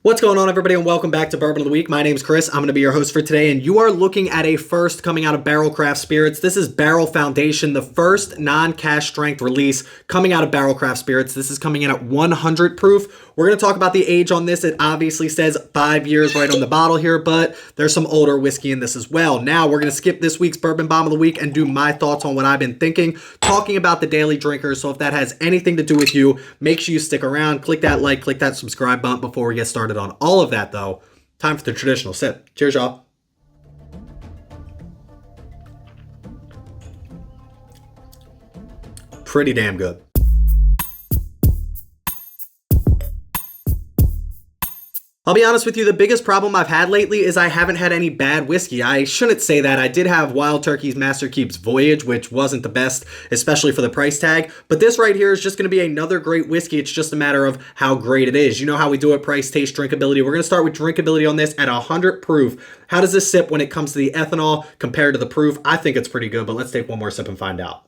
What's going on, everybody, and welcome back to Bourbon of the Week. My name's Chris. I'm going to be your host for today, and you are looking at a first coming out of Barrell Craft Spirits. This is Barrell Foundation, the first non-cask strength release coming out of Barrell Craft Spirits. This is coming in at 100 proof. We're going to talk about the age on this. It obviously says 5 years right on the bottle here, but there's some older whiskey in this as well. Now, we're going to skip this week's Bourbon Bomb of the Week and do my thoughts on what I've been thinking, talking about the daily drinkers. So if that has anything to do with you, make sure you stick around. Click that like, click that subscribe button before we get started on all of that, though. Time for the traditional sip. Cheers, y'all. Pretty damn good. I'll be honest with you, the biggest problem I've had lately is I haven't had any bad whiskey. I shouldn't say that. I did have Wild Turkey's Master Keep's Voyage, which wasn't the best, especially for the price tag. But this right here is just going to be another great whiskey. It's just a matter of how great it is. You know how we do it, price, taste, drinkability. We're going to start with drinkability on this at 100 proof. How does this sip when it comes to the ethanol compared to the proof? I think it's pretty good, but let's take one more sip and find out.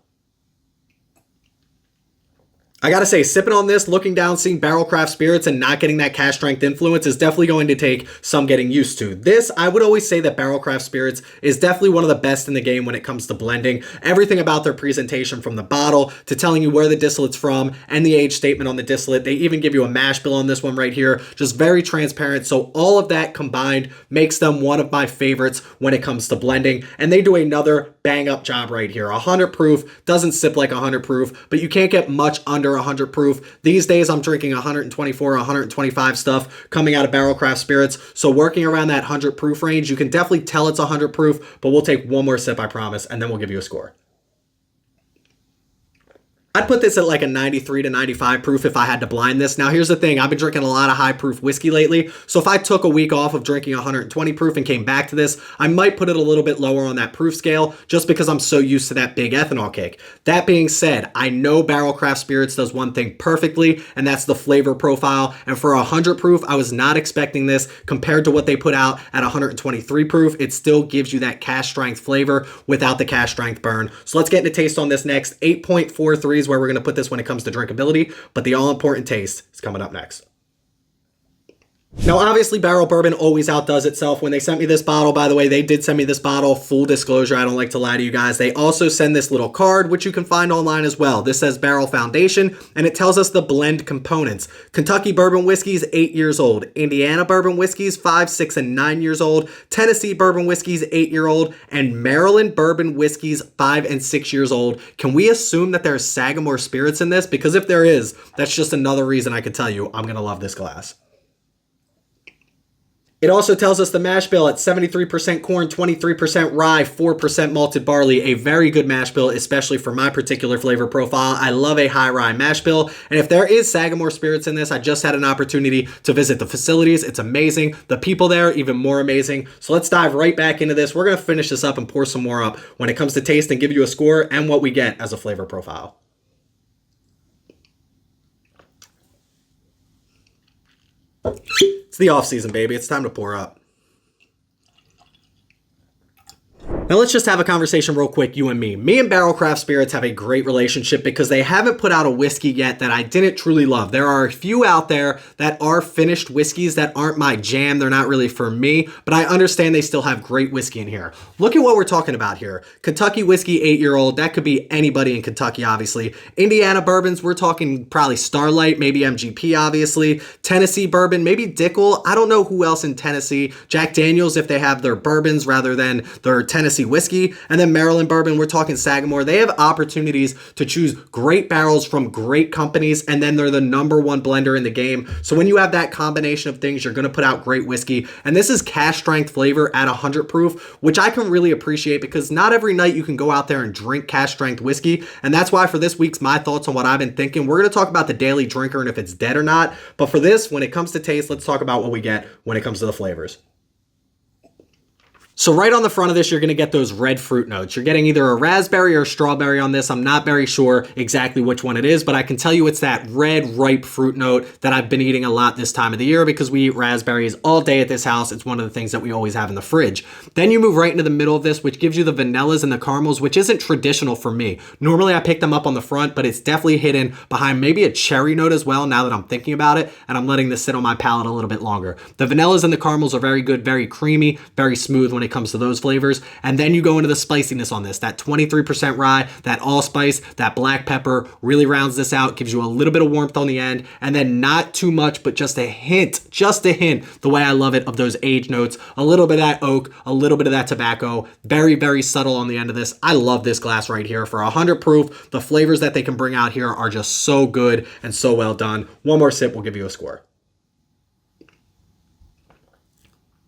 I gotta say, sipping on this, looking down, seeing Barrell Craft Spirits and not getting that cask strength influence is definitely going to take some getting used to. This, I would always say that Barrell Craft Spirits is definitely one of the best in the game when it comes to blending. Everything about their presentation, from the bottle to telling you where the distillate's from and the age statement on the distillate. They even give you a mash bill on this one right here. Just very transparent. So all of that combined makes them one of my favorites when it comes to blending. And they do another bang up job right here. 100 proof, doesn't sip like 100 proof, but you can't get much under 100 proof. These days I'm drinking 124, 125 stuff coming out of Barrell Craft Spirits. So working around that 100 proof range, you can definitely tell it's 100 proof, but we'll take one more sip, I promise, and then we'll give you a score. I'd put this at like a 93 to 95 proof if I had to blind this. Now, here's the thing. I've been drinking a lot of high proof whiskey lately. So if I took a week off of drinking 120 proof and came back to this, I might put it a little bit lower on that proof scale just because I'm so used to that big ethanol kick. That being said, I know Barrell Craft Spirits does one thing perfectly, and that's the flavor profile. And for 100 proof, I was not expecting this compared to what they put out at 123 proof. It still gives you that cask strength flavor without the cask strength burn. So let's get into taste on this next. 8.43 is where we're going to put this when it comes to drinkability, but the all-important taste is coming up next. Now, obviously, Barrell Bourbon always outdoes itself. When they sent me this bottle, by the way, they did send me this bottle. Full disclosure, I don't like to lie to you guys. They also send this little card, which you can find online as well. This says Barrell Foundation, and it tells us the blend components. Kentucky Bourbon Whiskey's 8 years old. Indiana Bourbon Whiskey's 5, 6, and 9 years old. Tennessee Bourbon Whiskey's 8-year-old. And Maryland Bourbon Whiskey's 5 and 6 years old. Can we assume that there's Sagamore Spirits in this? Because if there is, that's just another reason I could tell you I'm going to love this glass. It also tells us the mash bill at 73% corn, 23% rye, 4% malted barley. A very good mash bill, especially for my particular flavor profile. I love a high rye mash bill. And if there is Sagamore Spirits in this, I just had an opportunity to visit the facilities. It's amazing. The people there, even more amazing. So let's dive right back into this. We're going to finish this up and pour some more up when it comes to taste and give you a score and what we get as a flavor profile. It's the off season, baby. It's time to pour up. Now let's just have a conversation real quick, you and me. Me and Barrell Craft Spirits have a great relationship because they haven't put out a whiskey yet that I didn't truly love. There are a few out there that are finished whiskeys that aren't my jam. They're not really for me, but I understand they still have great whiskey in here. Look at what we're talking about here. Kentucky whiskey, 8-year-old. That could be anybody in Kentucky, obviously. Indiana bourbons, we're talking probably Starlight, maybe MGP, obviously. Tennessee bourbon, maybe Dickel. I don't know who else in Tennessee. Jack Daniels, if they have their bourbons rather than their Tennessee whiskey. And then Maryland bourbon, we're talking Sagamore. They have opportunities to choose great barrels from great companies, and then they're the #1 blender in the game. So when you have that combination of things, you're going to put out great whiskey. And this is cask strength flavor at 100 proof, which I can really appreciate because not every night you can go out there and drink cask strength whiskey. And that's why for this week's my thoughts on what I've been thinking, we're going to talk about the daily drinker and if it's dead or not. But for this, when it comes to taste, let's talk about what we get when it comes to the flavors. So right on the front of this, you're going to get those red fruit notes. You're getting either a raspberry or a strawberry on this. I'm not very sure exactly which one it is, but I can tell you it's that red, ripe fruit note that I've been eating a lot this time of the year because we eat raspberries all day at this house. It's one of the things that we always have in the fridge. Then you move right into the middle of this, which gives you the vanillas and the caramels, which isn't traditional for me. Normally I pick them up on the front, but it's definitely hidden behind maybe a cherry note as well now that I'm thinking about it, and I'm letting this sit on my palate a little bit longer. The vanillas and the caramels are very good, very creamy, very smooth when it comes to those flavors. And then you go into the spiciness on this. That 23% rye, that allspice, that black pepper really rounds this out, gives you a little bit of warmth on the end, and then not too much, but just a hint, the way I love it, of those aged notes, a little bit of that oak, a little bit of that tobacco, very, very subtle on the end of this. I love this glass right here. For 100 proof, the flavors that they can bring out here are just so good and so well done. One more sip will give you a score.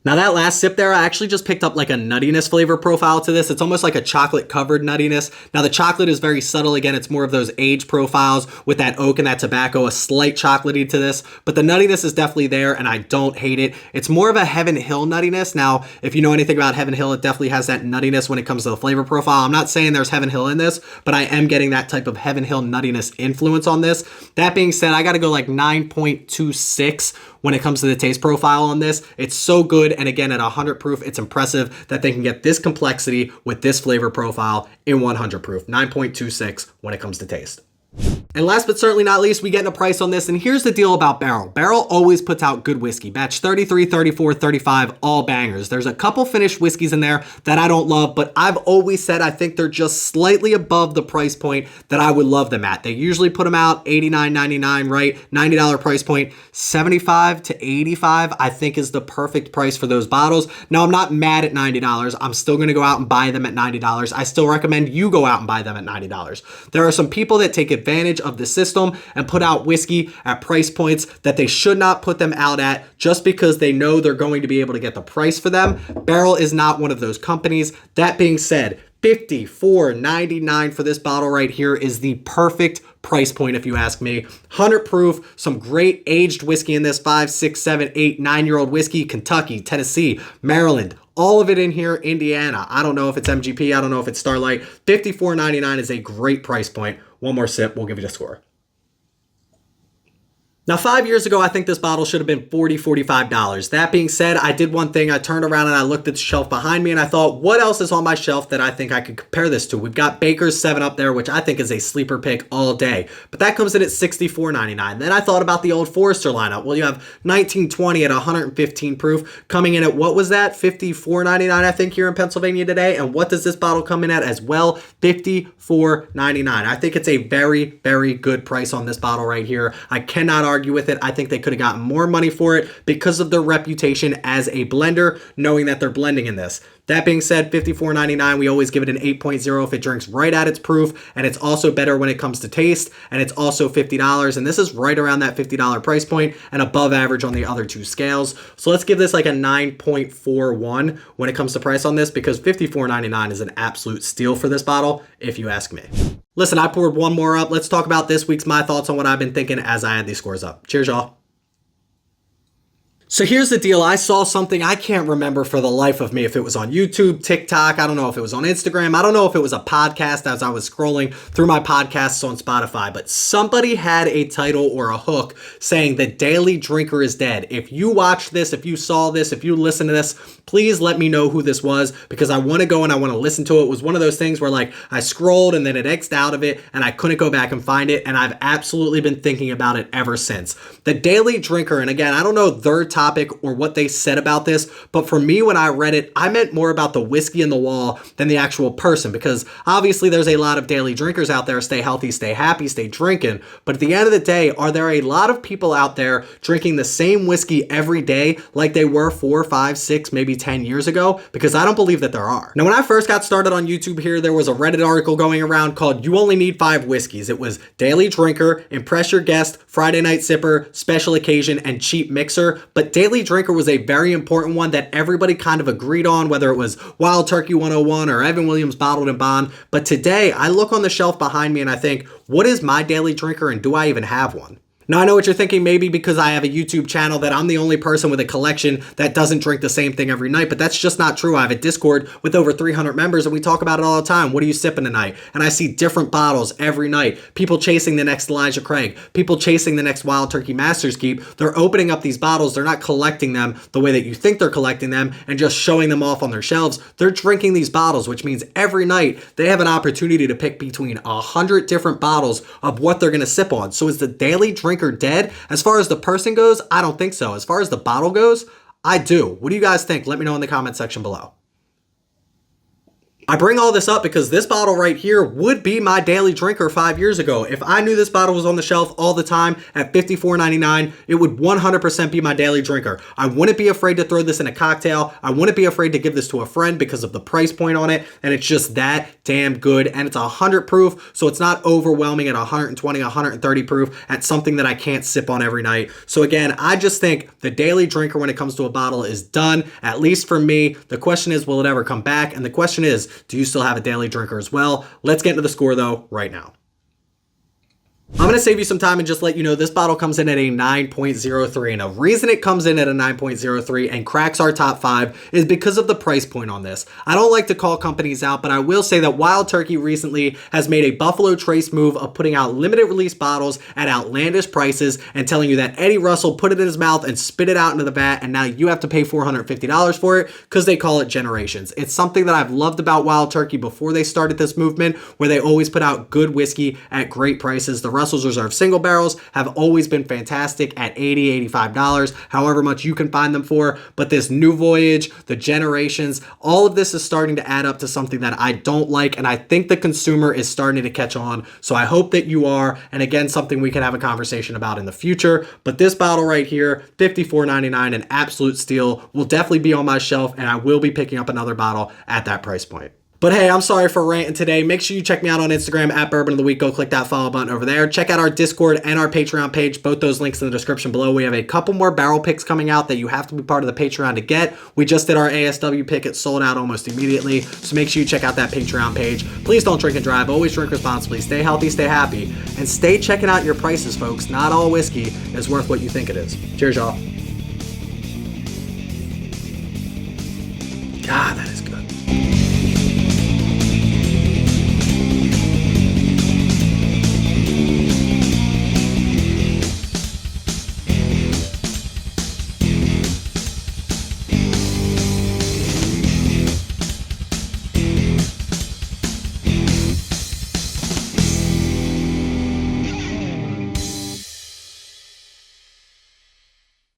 Now that last sip there, I actually just picked up like a nuttiness flavor profile to this. It's almost like a chocolate covered nuttiness. Now the chocolate is very subtle. Again, it's more of those aged profiles with that oak and that tobacco, a slight chocolatey to this, but the nuttiness is definitely there and I don't hate it. It's more of a Heaven Hill nuttiness. Now, if you know anything about Heaven Hill, it definitely has that nuttiness when it comes to the flavor profile. I'm not saying there's Heaven Hill in this, but I am getting that type of Heaven Hill nuttiness influence on this. That being said, I got to go like 9.26 when it comes to the taste profile on this. It's so good. And again, at 100 proof, it's impressive that they can get this complexity with this flavor profile in 100 proof. 9.26 when it comes to taste. And last but certainly not least, we get a price on this. And here's the deal about Barrell. Barrell always puts out good whiskey. Batch 33, 34, 35, all bangers. There's a couple finished whiskeys in there that I don't love, but I've always said I think they're just slightly above the price point that I would love them at. They usually put them out $89.99, right? $90 price point. $75 to $85, I think, is the perfect price for those bottles. Now, I'm not mad at $90. I'm still going to go out and buy them at $90. I still recommend you go out and buy them at $90. There are some people that take advantage of the system and put out whiskey at price points that they should not put them out at just because they know they're going to be able to get the price for them. Barrell is not one of those companies. That being said, $54.99 for this bottle right here is the perfect price point if you ask me. 100 proof, some great aged whiskey in this, 5, 6, 7, 8, 9-year-old whiskey, Kentucky, Tennessee, Maryland, all of it in here, Indiana. I don't know if it's MGP, I don't know if it's Starlight. $54.99 is a great price point. One more sip, we'll give you the score. Now, 5 years ago, I think this bottle should have been $40, $45. That being said, I did one thing. I turned around and I looked at the shelf behind me and I thought, what else is on my shelf that I think I could compare this to? We've got Baker's 7 Up there, which I think is a sleeper pick all day, but that comes in at $64.99. Then I thought about the Old Forester lineup. Well, you have 1920 at 115 proof coming in at, what was that? $54.99, I think, here in Pennsylvania today. And what does this bottle come in at as well? $54.99. I think it's a very, very good price on this bottle right here. I cannot argue with it. I think they could have gotten more money for it because of their reputation as a blender, knowing that they're blending in this. That being said, $54.99, we always give it an 8.0 if it drinks right at its proof, and it's also better when it comes to taste, and it's also $50, and this is right around that $50 price point and above average on the other two scales. So let's give this like a 9.41 when it comes to price on this, because $54.99 is an absolute steal for this bottle, if you ask me. Listen, I poured one more up. Let's talk about this week's My Thoughts on what I've been thinking as I had these scores up. Cheers, y'all. So here's the deal. I saw something, I can't remember for the life of me if it was on YouTube, TikTok, I don't know if it was on Instagram, I don't know if it was a podcast as I was scrolling through my podcasts on Spotify, but somebody had a title or a hook saying the daily drinker is dead. If you watched this, if you saw this, if you listened to this, please let me know who this was, because I want to go and I want to listen to it. It was one of those things where like I scrolled and then it X'd out of it and I couldn't go back and find it, and I've absolutely been thinking about it ever since. The daily drinker, and again, I don't know their topic or what they said about this, but for me, when I read it, I meant more about the whiskey in the wall than the actual person, because obviously there's a lot of daily drinkers out there. Stay healthy, stay happy, stay drinking. But at the end of the day, are there a lot of people out there drinking the same whiskey every day like they were 4, 5, 6, maybe 10 years ago? Because I don't believe that there are. Now, when I first got started on YouTube here, there was a Reddit article going around called "You Only Need 5 Whiskeys." It was daily drinker, impress your guest, Friday night sipper, special occasion, and cheap mixer. But daily drinker was a very important one that everybody kind of agreed on, whether it was Wild Turkey 101 or Evan Williams Bottled and Bond. But today I look on the shelf behind me and I think, what is my daily drinker, and do I even have one? Now, I know what you're thinking, maybe because I have a YouTube channel that I'm the only person with a collection that doesn't drink the same thing every night, but that's just not true. I have a Discord with over 300 members and we talk about it all the time. What are you sipping tonight? And I see different bottles every night. People chasing the next Elijah Craig, people chasing the next Wild Turkey Master's Keep. They're opening up these bottles. They're not collecting them the way that you think they're collecting them and just showing them off on their shelves. They're drinking these bottles, which means every night they have an opportunity to pick between 100 different bottles of what they're going to sip on. So is the daily drinker dead? As far as the person goes, I don't think so. As far as the bottle goes, I do. What do you guys think? Let me know in the comment section below. I bring all this up because this bottle right here would be my daily drinker 5 years ago. If I knew this bottle was on the shelf all the time at $54.99, it would 100% be my daily drinker. I wouldn't be afraid to throw this in a cocktail. I wouldn't be afraid to give this to a friend because of the price point on it, and it's just that damn good. And it's 100 proof, so it's not overwhelming at 120, 130 proof at something that I can't sip on every night. So again, I just think the daily drinker when it comes to a bottle is done, at least for me. The question is, will it ever come back? And the question is, do you still have a daily drinker as well? Let's get into the score though right now. I'm going to save you some time and just let you know this bottle comes in at a 9.03. And the reason it comes in at a 9.03 and cracks our top 5 is because of the price point on this. I don't like to call companies out, but I will say that Wild Turkey recently has made a Buffalo Trace move of putting out limited release bottles at outlandish prices and telling you that Eddie Russell put it in his mouth and spit it out into the vat, and now you have to pay $450 for it because they call it Generations. It's something that I've loved about Wild Turkey before they started this movement, where they always put out good whiskey at great prices. The Russell's Reserve single barrels have always been fantastic at $80, $85, however much you can find them for. But this New Voyage, the Generations, all of this is starting to add up to something that I don't like, and I think the consumer is starting to catch on. So I hope that you are, and again, something we can have a conversation about in the future. But this bottle right here, $54.99, an absolute steal, will definitely be on my shelf, and I will be picking up another bottle at that price point. But hey, I'm sorry for ranting today. Make sure you check me out on Instagram at Bourbon of the Week. Go click that follow button over there. Check out our Discord and our Patreon page. Both those links in the description below. We have a couple more barrel picks coming out that you have to be part of the Patreon to get. We just did our ASW pick. It sold out almost immediately. So make sure you check out that Patreon page. Please don't drink and drive. Always drink responsibly. Stay healthy, stay happy, and stay checking out your prices, folks. Not all whiskey is worth what you think it is. Cheers, y'all.